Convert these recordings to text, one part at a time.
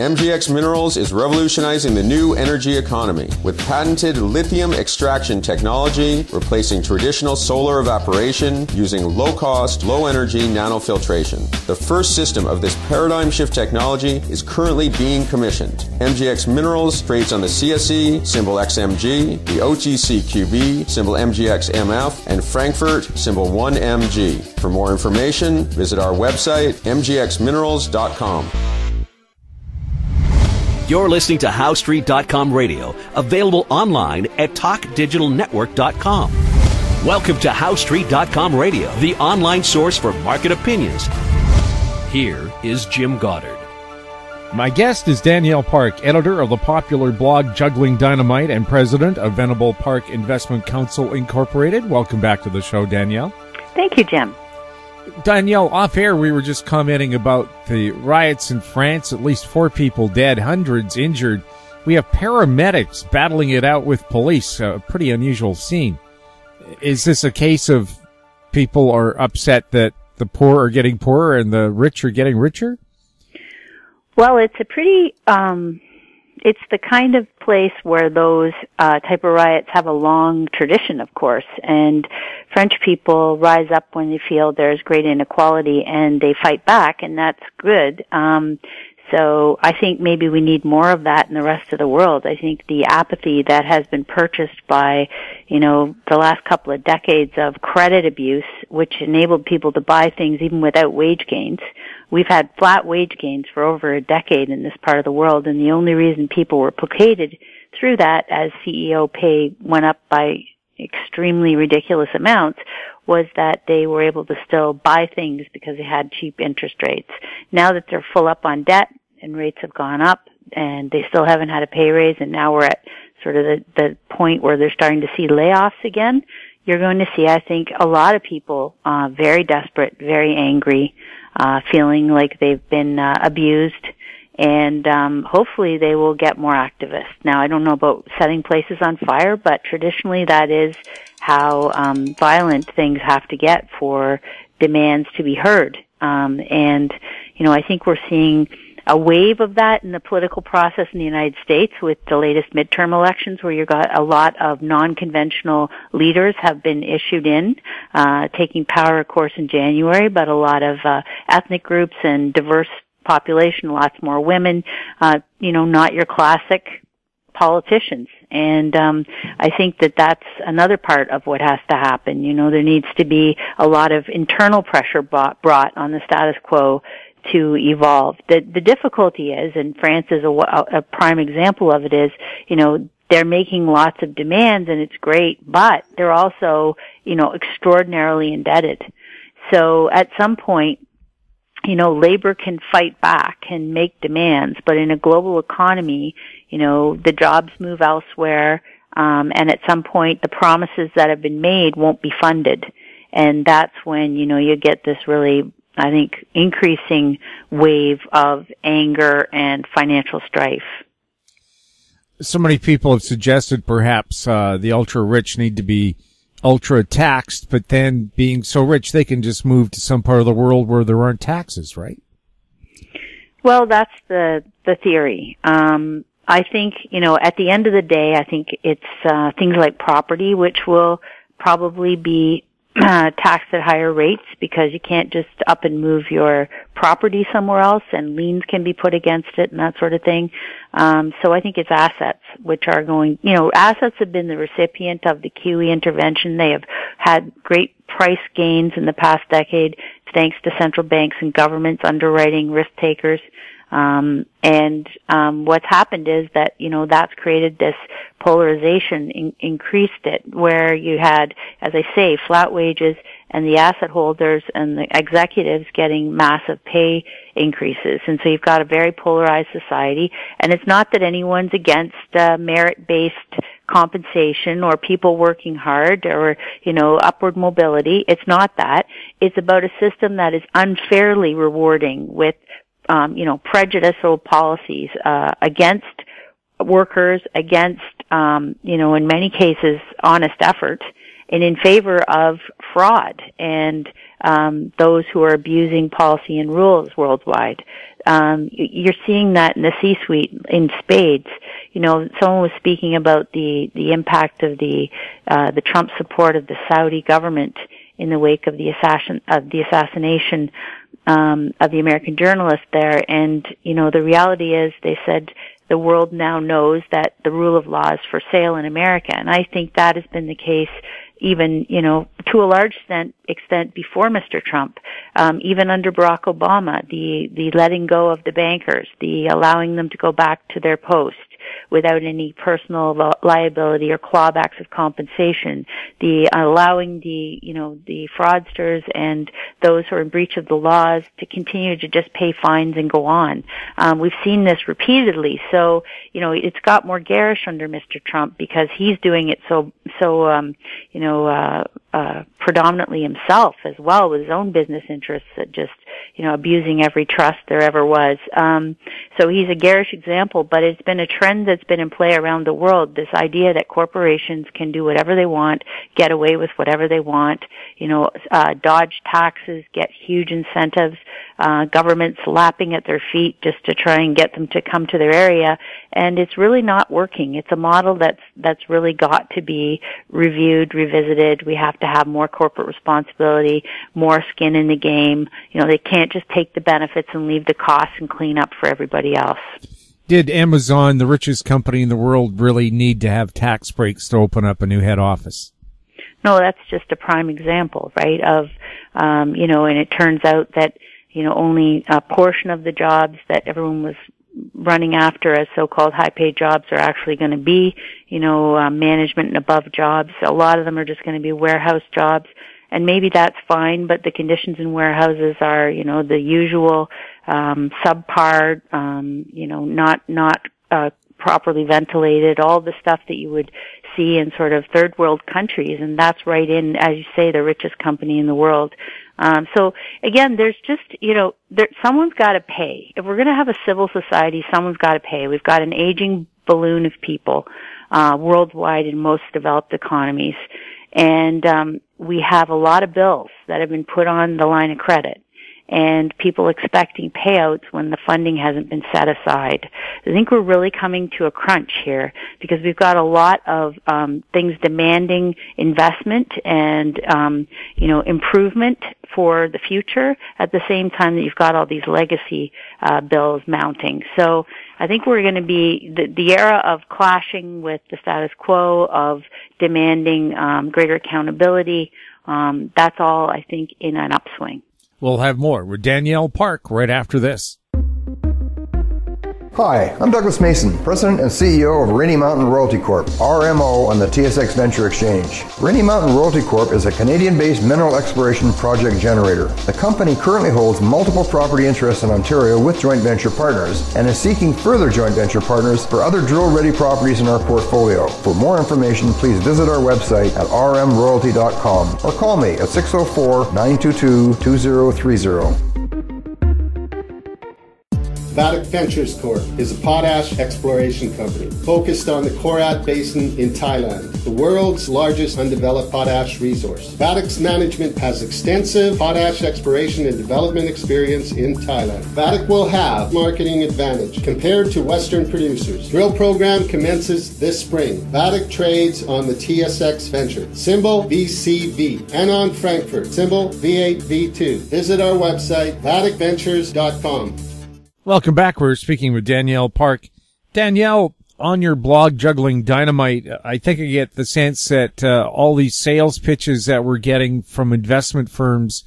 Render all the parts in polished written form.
MGX Minerals is revolutionizing the new energy economy with patented lithium extraction technology, replacing traditional solar evaporation using low-cost, low-energy nanofiltration. The first system of this paradigm shift technology is currently being commissioned. MGX Minerals trades on the CSE, symbol XMG, the OTCQB, symbol MGXMF, and Frankfurt, symbol 1MG. For more information, visit our website, mgxminerals.com. You're listening to HowStreet.com radio, available online at TalkDigitalNetwork.com. Welcome to HowStreet.com radio, the online source for market opinions. Here is Jim Goddard. My guest is Danielle Park, editor of the popular blog Juggling Dynamite and president of Venable Park Investment Council Incorporated. Welcome back to the show, Danielle. Thank you, Jim. Danielle, off air, we were just commenting about the riots in France, at least 4 people dead, hundreds injured. We have paramedics battling it out with police, a pretty unusual scene. Is this a case of people are upset that the poor are getting poorer and the rich are getting richer? Well, it's a pretty, it's the kind of place where those type of riots have a long tradition, of course, and French people rise up when they feel there's great inequality and they fight back, and that's good. So I think maybe we need more of that in the rest of the world. I think the apathy that has been purchased by, the last couple of decades of credit abuse, which enabled people to buy things even without wage gains. We've had flat wage gains for over a decade in this part of the world, and the only reason people were placated through that as CEO pay went up by extremely ridiculous amounts was that they were able to still buy things because they had cheap interest rates. Now that they're full up on debt and rates have gone up and they still haven't had a pay raise, and now we're at sort of the point where they're starting to see layoffs again, you're going to see, I think, a lot of people very desperate, very angry, feeling like they've been abused, and hopefully they will get more activists. Now, I don't know about setting places on fire, but traditionally that is how violent things have to get for demands to be heard. And I think we're seeing a wave of that in the political process in the United States with the latest midterm elections, where you got a lot of non-conventional leaders have been issued in, taking power, of course, in January, but a lot of ethnic groups and diverse population, lots more women, not your classic politicians. And I think that that's another part of what has to happen. There needs to be a lot of internal pressure brought on the status quo to evolve. The difficulty is, and France is a prime example of it, is, they're making lots of demands and it's great, but they're also, extraordinarily indebted. So at some point, labor can fight back and make demands, but in a global economy, the jobs move elsewhere, and at some point the promises that have been made won't be funded. And that's when, you get this really, I think, increasing wave of anger and financial strife. So many people have suggested perhaps the ultra-rich need to be ultra-taxed, but then being so rich they can just move to some part of the world where there aren't taxes, right? Well, that's the theory. I think, at the end of the day, I think it's things like property, which will probably be taxed at higher rates because you can't just up and move your property somewhere else, and liens can be put against it and that sort of thing. So I think it's assets which are going, assets have been the recipient of the QE intervention. They have had great price gains in the past decade thanks to central banks and governments underwriting risk takers. What's happened is that, that's created this polarization, increased it, where you had, as I say, flat wages and the asset holders and the executives getting massive pay increases. And so you've got a very polarized society. And it's not that anyone's against merit-based compensation or people working hard or, upward mobility. It's not that. It's about a system that is unfairly rewarding with prejudicial policies, against workers, against, in many cases, honest effort. and in favor of fraud and those who are abusing policy and rules worldwide. You're seeing that in the C-suite in spades. You know, someone was speaking about the impact of the Trump support of the Saudi government in the wake of the assassination of the American journalist there. And, you know, the reality is, they said, the world now knows that the rule of law is for sale in America. And I think that has been the case even, you know, to a large extent before Mr. Trump, even under Barack Obama, the letting go of the bankers, the allowing them to go back to their post without any personal liability or clawbacks of compensation, the allowing the fraudsters and those who are in breach of the laws to continue to just pay fines and go on. We've seen this repeatedly. So, you know, it's got more garish under Mr. Trump because he's doing it so predominantly himself as well, with his own business interests, that just, you know, abusing every trust there ever was. So he's a garish example, but it's been a trend that's been in play around the world, this idea that corporations can do whatever they want, get away with whatever they want, you know, dodge taxes, get huge incentives, governments lapping at their feet just to try and get them to come to their area. And it's really not working. It's a model that's really got to be reviewed, revisited. We have to have more corporate responsibility, more skin in the game. You know, they can't just take the benefits and leave the costs and clean up for everybody else. Did Amazon, the richest company in the world, really need to have tax breaks to open up a new head office? No, that's just a prime example, right, of, you know, and it turns out that, you know, only a portion of the jobs that everyone was running after as so-called high-paid jobs are actually going to be, you know, management and above jobs. A lot of them are just going to be warehouse jobs, and maybe that's fine, but the conditions in warehouses are, you know, the usual subpar, you know, not properly ventilated, all the stuff that you would see in sort of third world countries, and that's right in, as you say, the richest company in the world. So again, there's just, you know, someone's got to pay. If we're going to have a civil society, someone's got to pay. We've got an aging balloon of people worldwide in most developed economies, and we have a lot of bills that have been put on the line of credit, and people expecting payouts when the funding hasn't been set aside. I think we're really coming to a crunch here because we've got a lot of things demanding investment and you know, improvement for the future at the same time that you've got all these legacy bills mounting. So I think we're going to be the era of clashing with the status quo, of demanding greater accountability. That's all, I think, in an upswing. We'll have more with Danielle Park right after this. Hi, I'm Douglas Mason, President and CEO of Rainy Mountain Royalty Corp., RMO, on the TSX Venture Exchange. Rainy Mountain Royalty Corp. is a Canadian-based mineral exploration project generator. The company currently holds multiple property interests in Ontario with joint venture partners and is seeking further joint venture partners for other drill-ready properties in our portfolio. For more information, please visit our website at rmroyalty.com or call me at 604-922-2030. Vatic Ventures Corp. is a potash exploration company focused on the Korat Basin in Thailand, the world's largest undeveloped potash resource. Vatic's management has extensive potash exploration and development experience in Thailand. Vatic will have marketing advantage compared to Western producers. Drill program commences this spring. Vatic trades on the TSX Venture, symbol VCV, and on Frankfurt, symbol V8V2. Visit our website, vaticventures.com. Welcome back. We're speaking with Danielle Park. Danielle, on your blog, Juggling Dynamite, I think I get the sense that all these sales pitches that we're getting from investment firms,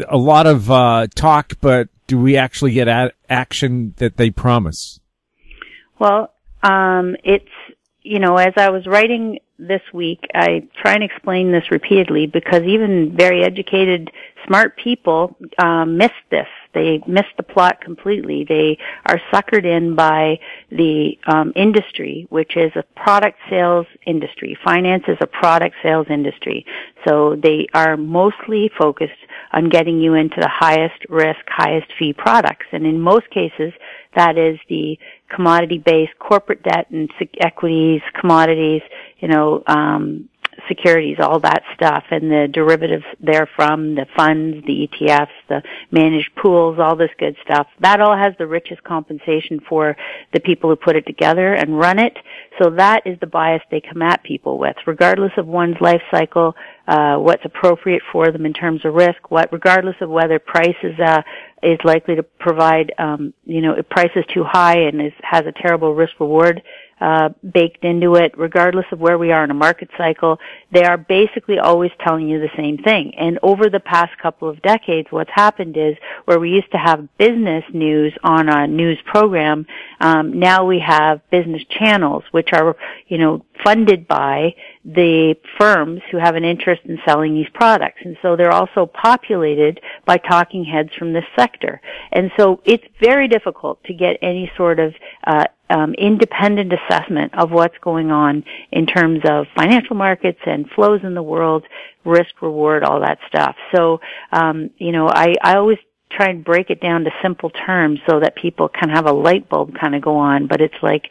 a lot of talk, but do we actually get action that they promise? Well, it's, you know, as I was writing this week, I try and explain this repeatedly because even very educated, smart people miss this. They miss the plot completely. They are suckered in by the industry, which is a product sales industry. Finance is a product sales industry. So they are mostly focused on getting you into the highest risk, highest fee products. And in most cases, that is the commodity-based corporate debt and equities, commodities, you know, securities, all that stuff, and the derivatives therefrom, the funds, the ETFs, the managed pools, all this good stuff. That all has the richest compensation for the people who put it together and run it. So that is the bias they come at people with, regardless of one's life cycle, what's appropriate for them in terms of risk, regardless of whether price is likely to provide, if price is too high and has a terrible risk reward baked into it, regardless of where we are in a market cycle, they are basically always telling you the same thing. And over the past couple of decades, what's happened is where we used to have business news on a news program, now we have business channels, which are, funded by the firms who have an interest in selling these products. And so they're also populated by talking heads from this sector. And so it's very difficult to get any sort of independent assessment of what's going on in terms of financial markets and flows in the world, risk, reward, all that stuff. So, I always try and break it down to simple terms so that people can have a light bulb kind of go on. But it's like,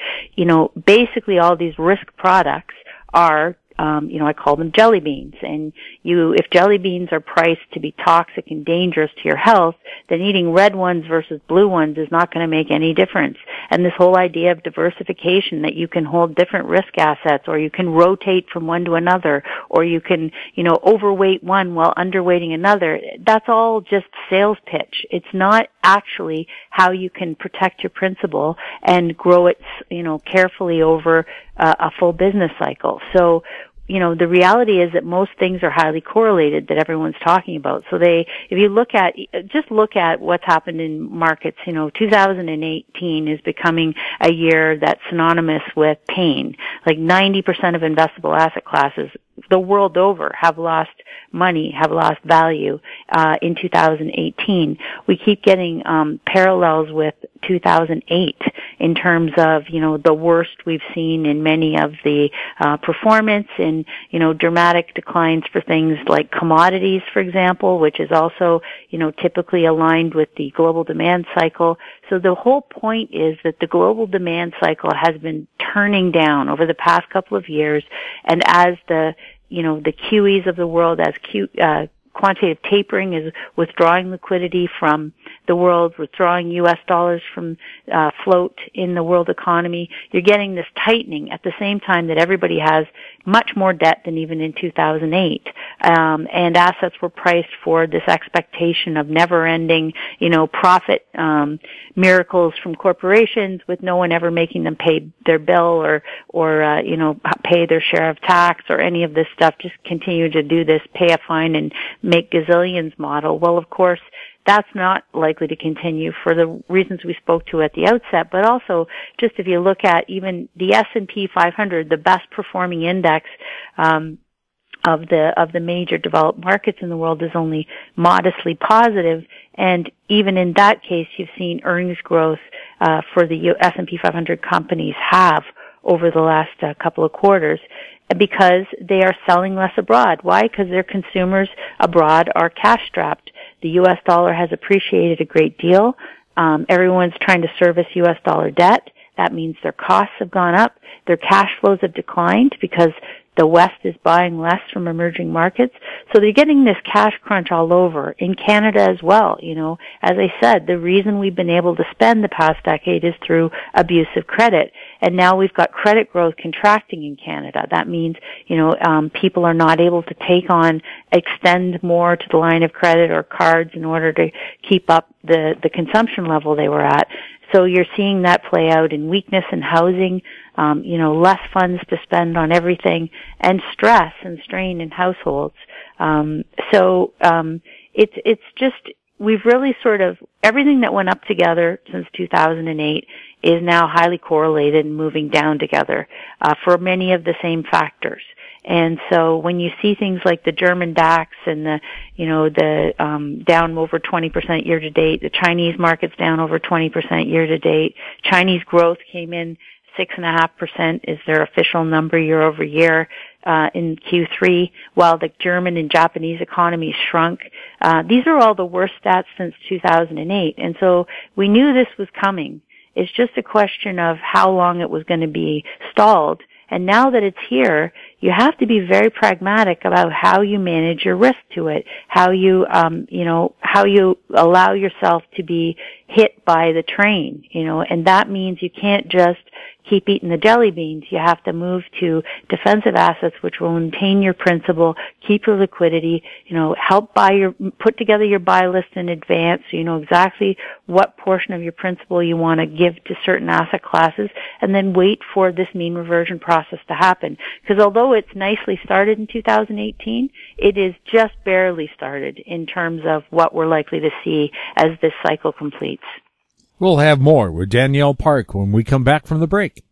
basically all these risk products are, I call them jelly beans. And if jelly beans are priced to be toxic and dangerous to your health, then eating red ones versus blue ones is not going to make any difference. And this whole idea of diversification, that you can hold different risk assets, or you can rotate from one to another, or you can, overweight one while underweighting another, that's all just sales pitch. It's not actually how you can protect your principal and grow it, carefully over a full business cycle. So, the reality is that most things are highly correlated that everyone's talking about. So if you look at what's happened in markets, 2018 is becoming a year that's synonymous with pain. Like 90% of investable asset classes the world over have lost money, have lost value, in 2018. We keep getting, parallels with 2008 in terms of, the worst we've seen in many of the, performance and, dramatic declines for things like commodities, for example, which is also, typically aligned with the global demand cycle. So the whole point is that the global demand cycle has been turning down over the past couple of years, and as the QEs of the world, as quantitative tapering is withdrawing liquidity from the world, withdrawing U.S. dollars from float in the world economy, you're getting this tightening at the same time that everybody has much more debt than even in 2008. And assets were priced for this expectation of never-ending, profit miracles from corporations with no one ever making them pay their bill or pay their share of tax or any of this stuff, just continue to do this pay a fine and make gazillions model. Well, of course, that's not likely to continue for the reasons we spoke to at the outset, but also just if you look at even the S&P 500, the best performing index, of the major developed markets in the world is only modestly positive, and even in that case, you've seen earnings growth for the S&P 500 companies have over the last couple of quarters, because they are selling less abroad. Why? Because their consumers abroad are cash-strapped. The U.S. dollar has appreciated a great deal. Everyone's trying to service U.S. dollar debt. That means their costs have gone up. Their cash flows have declined because the West is buying less from emerging markets. So they're getting this cash crunch all over. In Canada as well, As I said, the reason we've been able to spend the past decade is through abusive credit. And now we've got credit growth contracting in Canada. That means, people are not able to extend more to the line of credit or cards in order to keep up the consumption level they were at. So you're seeing that play out in weakness in housing, less funds to spend on everything, and stress and strain in households. It's just, we've really sort of, everything that went up together since 2008 is now highly correlated and moving down together, for many of the same factors. And so when you see things like the German DAX and the down over 20% year to date, the Chinese market's down over 20% year to date, Chinese growth came in 6.5% is their official number year over year, in Q3, while the German and Japanese economies shrunk. These are all the worst stats since 2008. And so we knew this was coming. It's just a question of how long it was going to be stalled. And now that it's here, you have to be very pragmatic about how you manage your risk to it, how you, how you allow yourself to be hit by the train, and that means you can't just keep eating the jelly beans. You have to move to defensive assets which will maintain your principal, keep your liquidity, help put together your buy list in advance so you know exactly what portion of your principal you want to give to certain asset classes, and then wait for this mean reversion process to happen. Because although it's nicely started in 2018, it is just barely started in terms of what we're likely to see as this cycle completes. We'll have more with Danielle Park when we come back from the break.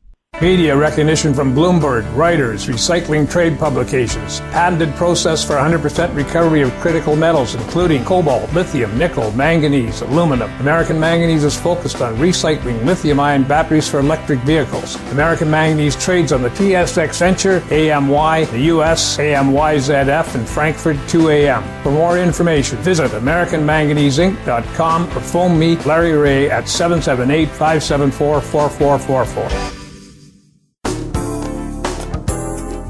Media recognition from Bloomberg, Reuters, recycling trade publications, patented process for 100% recovery of critical metals, including cobalt, lithium, nickel, manganese, aluminum. American Manganese is focused on recycling lithium-ion batteries for electric vehicles. American Manganese trades on the TSX Venture, AMY, the US, AMYZF, and Frankfurt 2AM. For more information, visit AmericanManganeseInc.com or phone me, Larry Ray, at 778-574-4444.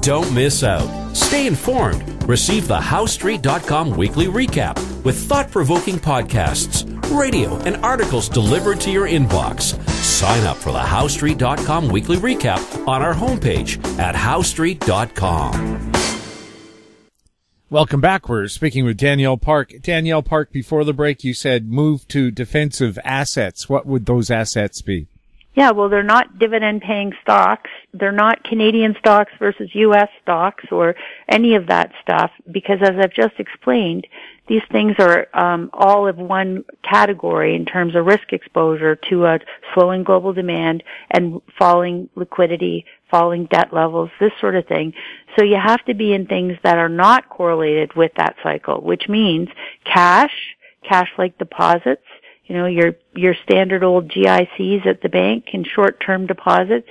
Don't miss out. Stay informed. Receive the HowStreet.com weekly recap with thought-provoking podcasts, radio, and articles delivered to your inbox. Sign up for the HowStreet.com weekly recap on our homepage at HowStreet.com. Welcome back. We're speaking with Danielle Park. Danielle Park, before the break, you said move to defensive assets. What would those assets be? Yeah, well, they're not dividend-paying stocks. They're not Canadian stocks versus U.S. stocks or any of that stuff, because as I've just explained, these things are all of one category in terms of risk exposure to a slowing global demand and falling liquidity, falling debt levels, this sort of thing. So you have to be in things that are not correlated with that cycle, which means cash-like deposits, your standard old GICs at the bank and short-term deposits,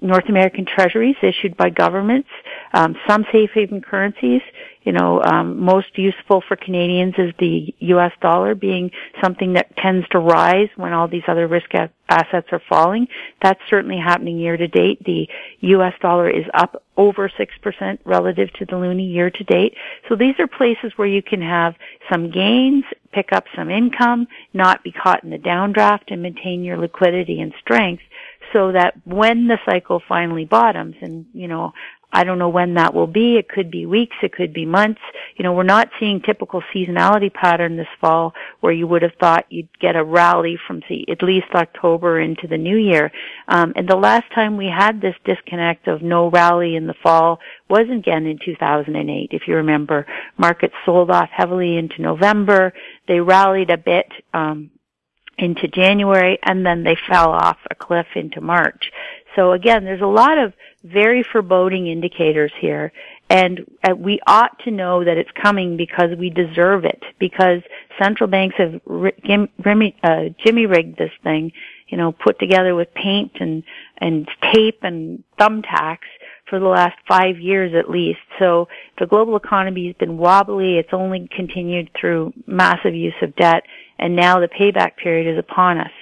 North American treasuries issued by governments, some safe haven currencies. Most useful for Canadians is the U.S. dollar, being something that tends to rise when all these other risk assets are falling. That's certainly happening year to date. The U.S. dollar is up over 6% relative to the loonie year to date. So these are places where you can have some gains, pick up some income, not be caught in the downdraft, and maintain your liquidity and strength, so that when the cycle finally bottoms, and I don't know when that will be. It could be weeks. It could be months. We're not seeing typical seasonality pattern this fall where you would have thought you'd get a rally from at least October into the new year. And the last time we had this disconnect of no rally in the fall was again in 2008. If you remember, markets sold off heavily into November. They rallied a bit, into January, and then they fell off a cliff into March. So again, there's a lot of very foreboding indicators here, and we ought to know that it's coming because we deserve it, because central banks have jimmy-rigged this thing, put together with paint and tape and thumbtacks for the last 5 years at least. So the global economy has been wobbly. It's only continued through massive use of debt, and now the payback period is upon us.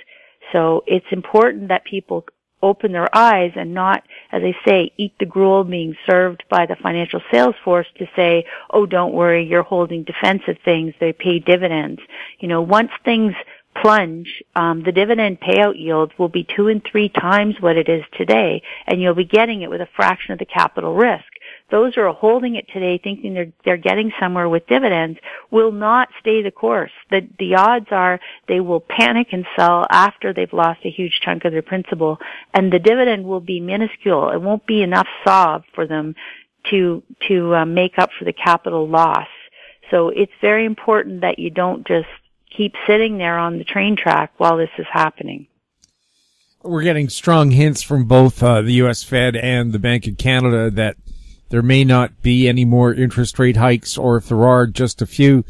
So it's important that people open their eyes and not, as I say, eat the gruel being served by the financial sales force to say, oh, don't worry, you're holding defensive things, they pay dividends. Once things plunge, the dividend payout yield will be 2 and 3 times what it is today, and you'll be getting it with a fraction of the capital risk. Those who are holding it today thinking they're getting somewhere with dividends will not stay the course. The odds are they will panic and sell after they've lost a huge chunk of their principal, and the dividend will be minuscule. It won't be enough SOV for them to make up for the capital loss. So it's very important that you don't just keep sitting there on the train track while this is happening. We're getting strong hints from both the U.S. Fed and the Bank of Canada that there may not be any more interest rate hikes, or if there are, just a few.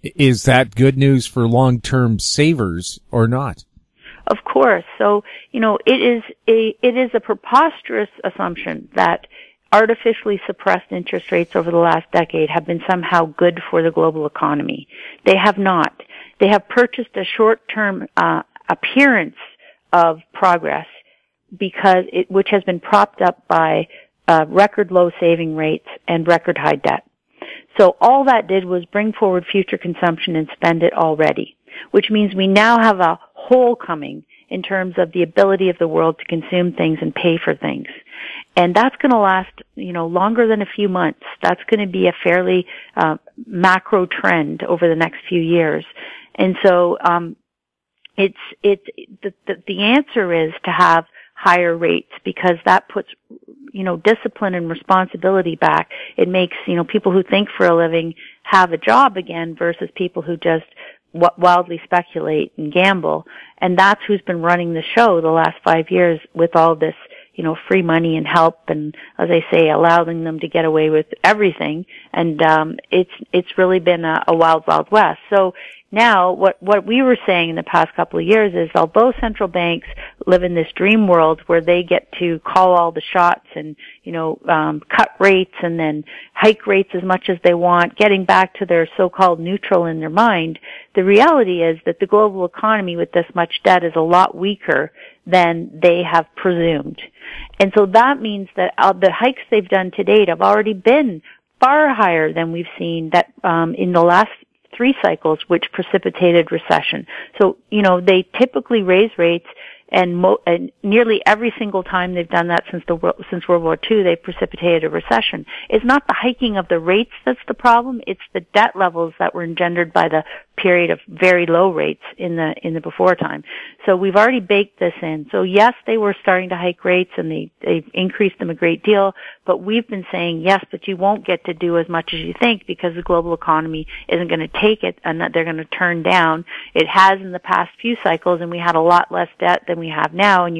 Is that good news for long-term savers or not? Of course. So, it is a preposterous assumption that artificially suppressed interest rates over the last decade have been somehow good for the global economy. They have not. They have purchased a short-term appearance of progress which has been propped up by record low saving rates, and record high debt. So all that did was bring forward future consumption and spend it already, which means we now have a hole coming in terms of the ability of the world to consume things and pay for things. And that's going to last, longer than a few months. That's going to be a fairly macro trend over the next few years. And so the answer is to have higher rates, because that puts discipline and responsibility back. It makes people who think for a living have a job again versus people who just wildly speculate and gamble. And that's who's been running the show the last 5 years with all this free money and help, and as I say, allowing them to get away with everything. And it's really been a wild, wild west. So now what we were saying in the past couple of years is, although central banks live in this dream world where they get to call all the shots and cut rates and then hike rates as much as they want, getting back to their so-called neutral in their mind, the reality is that the global economy with this much debt is a lot weaker than they have presumed. And so that means that the hikes they've done to date have already been far higher than we've seen that in the last 3 cycles, which precipitated recession. So, they typically raise rates, and nearly every single time they've done that since World War II, they've precipitated a recession. It's not the hiking of the rates that's the problem; it's the debt levels that were engendered by the period of very low rates in the before time. So we've already baked this in. So yes, they were starting to hike rates, and they've increased them a great deal. But we've been saying yes, but you won't get to do as much as you think, because the global economy isn't going to take it, and that they're going to turn down. It has in the past few cycles, and we had a lot less debt than we have now, and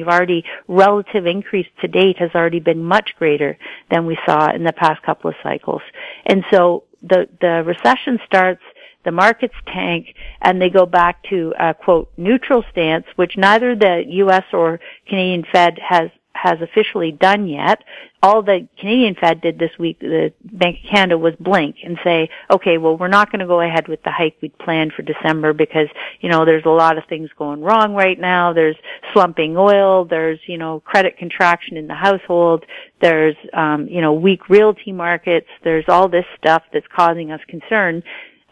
relative increase to date has already been much greater than we saw in the past couple of cycles. And so the recession starts, the markets tank, and they go back to a, quote, neutral stance, which neither the U.S. or Canadian Fed has officially done yet. All the Canadian Fed did this week, the Bank of Canada, was blink and say, okay, well, we're not going to go ahead with the hike we'd planned for December because, there's a lot of things going wrong right now. There's slumping oil. There's, credit contraction in the household. There's, weak realty markets. There's all this stuff that's causing us concern.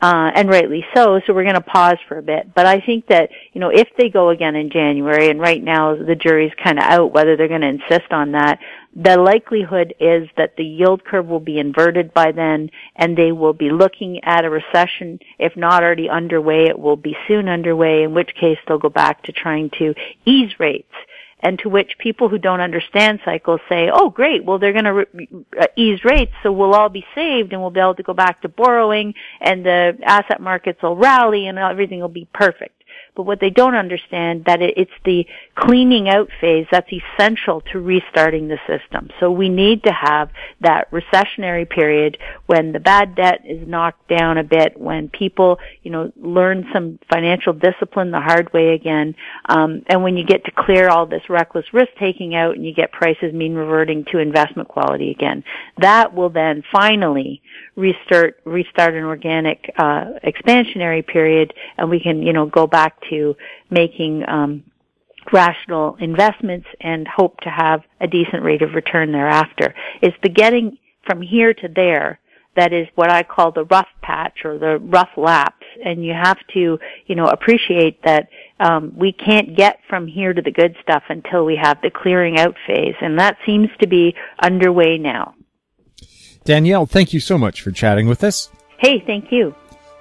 And rightly so. So we're going to pause for a bit. But I think that, if they go again in January, and right now the jury's kind of out whether they're going to insist on that, the likelihood is that the yield curve will be inverted by then, and they will be looking at a recession. If not already underway, it will be soon underway, in which case they'll go back to trying to ease rates. And to which people who don't understand cycles say, oh, great, well, they're going to ease rates, so we'll all be saved and we'll be able to go back to borrowing, and the asset markets will rally and everything will be perfect. But what they don't understand, that it's the cleaning out phase that's essential to restarting the system. So we need to have that recessionary period when the bad debt is knocked down a bit, when people, learn some financial discipline the hard way again, and when you get to clear all this reckless risk taking out and you get prices mean reverting to investment quality again. That will then finally restart an organic expansionary period, and we can, go back to making rational investments and hope to have a decent rate of return thereafter. It's the getting from here to there that is what I call the rough patch or the rough lapse, and you have to, appreciate that we can't get from here to the good stuff until we have the clearing out phase, and that seems to be underway now. Danielle, thank you so much for chatting with us. Hey, thank you.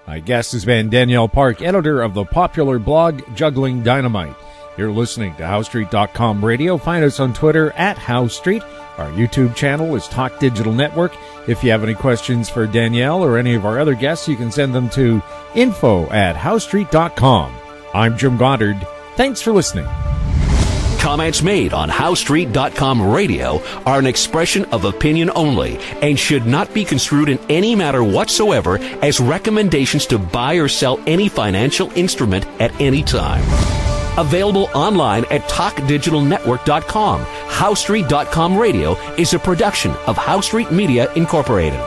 My guest has been Danielle Park, editor of the popular blog Juggling Dynamite. You're listening to HowStreet.com radio. Find us on Twitter at HowStreet. Our YouTube channel is Talk Digital Network. If you have any questions for Danielle or any of our other guests, you can send them to info@HowStreet.com. I'm Jim Goddard. Thanks for listening. Comments made on HowStreet.com radio are an expression of opinion only and should not be construed in any matter whatsoever as recommendations to buy or sell any financial instrument at any time. Available online at TalkDigitalNetwork.com. HowStreet.com radio is a production of HowStreet Media Incorporated.